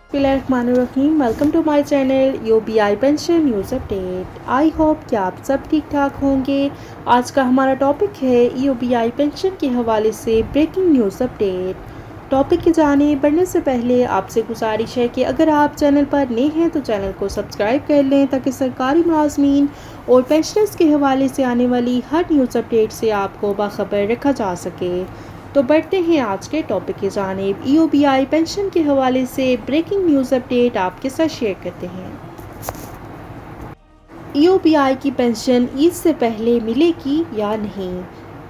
बिस्मिल्लाहिर्रहमानिर्रहीम। Welcome to my channel UBI pension news update. I hope कि आप सब ठीक ठाक होंगे। आज का हमारा टॉपिक है यूबीआई पेंशन के हवाले से ब्रेकिंग न्यूज़ अपडेट। टॉपिक की जानिब बढ़ने से पहले आपसे गुजारिश है कि अगर आप चैनल पर नए हैं तो चैनल को सब्सक्राइब कर लें ताकि सरकारी मुलाजमीन और पेंशनर्स के हवाले से आने वाली हर न्यूज़ अपडेट से आपको बाखबर रखा जा सके। तो बढ़ते हैं आज के टॉपिक की जानिब। यूबीआई पेंशन के हवाले से ब्रेकिंग न्यूज़ अपडेट आपके साथ शेयर करते हैं। यूबीआई की पेंशन ईद से पहले मिलेगी या नहीं,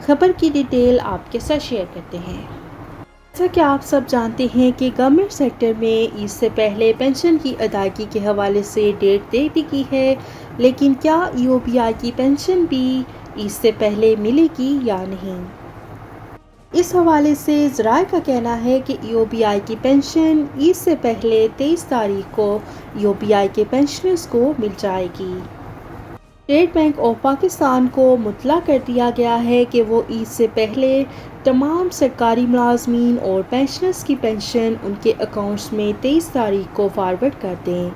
खबर की डिटेल आपके साथ शेयर करते हैं। जैसा कि आप सब जानते हैं कि गवर्नमेंट सेक्टर में ईद से पहले पेंशन की अदायगी के हवाले से डेट दे दी गई है, लेकिन क्या यूबीआई की पेंशन भी ईद से पहले मिलेगी या नहीं। इस हवाले से ज़राए का कहना है कि यूबीआई की पेंशन ईद से पहले 23 तारीख को यूबीआई के पेंशनर्स को मिल जाएगी। स्टेट बैंक ऑफ पाकिस्तान को मुतला कर दिया गया है कि वो ईद से पहले तमाम सरकारी मुलाजमीन और पेंशनर्स की पेंशन उनके अकाउंट्स में 23 तारीख को फॉरवर्ड कर दें।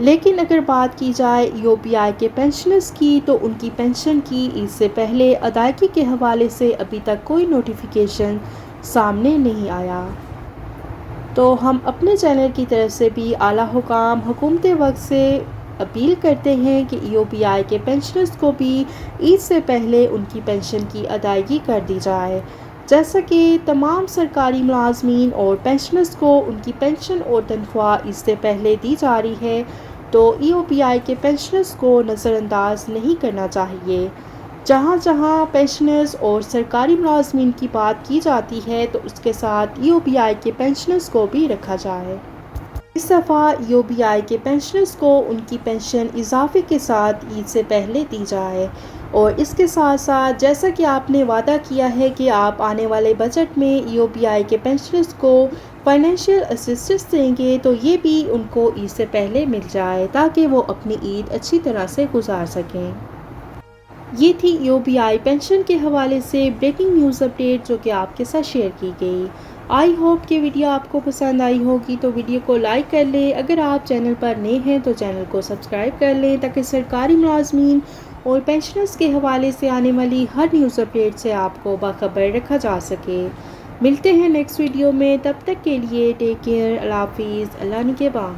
लेकिन अगर बात की जाए यूबीआई के पेंशनर्स की तो उनकी पेंशन की ईद से पहले अदायगी के हवाले से अभी तक कोई नोटिफिकेशन सामने नहीं आया। तो हम अपने चैनल की तरफ से भी आला हुकाम हुकूमत वक्त से अपील करते हैं कि यूबीआई के पेंशनर्स को भी ईद से पहले उनकी पेंशन की अदायगी कर दी जाए। जैसा कि तमाम सरकारी मुलाजमीन और पेंशनर्स को उनकी पेंशन और तनख्वाह ईद से पहले दी जा रही है, तो यूबीआई के पेंशनर्स को नज़रअंदाज नहीं करना चाहिए। जहाँ जहाँ पेंशनर्स और सरकारी मुलाजमीन की बात की जाती है तो उसके साथ यूबीआई के पेंशनर्स को भी रखा जाए। इस दफ़ा यूबीआई के पेंशनर्स को उनकी पेंशन इजाफे के साथ ईद से पहले दी जाए। और इसके साथ साथ जैसा कि आपने वादा किया है कि आप आने वाले बजट में यूबीआई के पेंशनर्स को फाइनेंशियल असिस्टेंस देंगे, तो ये भी उनको ईद से पहले मिल जाए ताकि वो अपनी ईद अच्छी तरह से गुजार सकें। ये थी यूबीआई पेंशन के हवाले से ब्रेकिंग न्यूज़ अपडेट जो कि आपके साथ शेयर की गई। आई होप कि वीडियो आपको पसंद आई होगी, तो वीडियो को लाइक कर लें। अगर आप चैनल पर नए हैं तो चैनल को सब्सक्राइब कर लें ताकि सरकारी मुलाजमीन और पेंशनर्स के हवाले से आने वाली हर न्यूज़ अपडेट से आपको बाखबर रखा जा सके। मिलते हैं नेक्स्ट वीडियो में, तब तक के लिए टेक केयर, अल्लाह हाफिज़, अल्लाह निगहबान।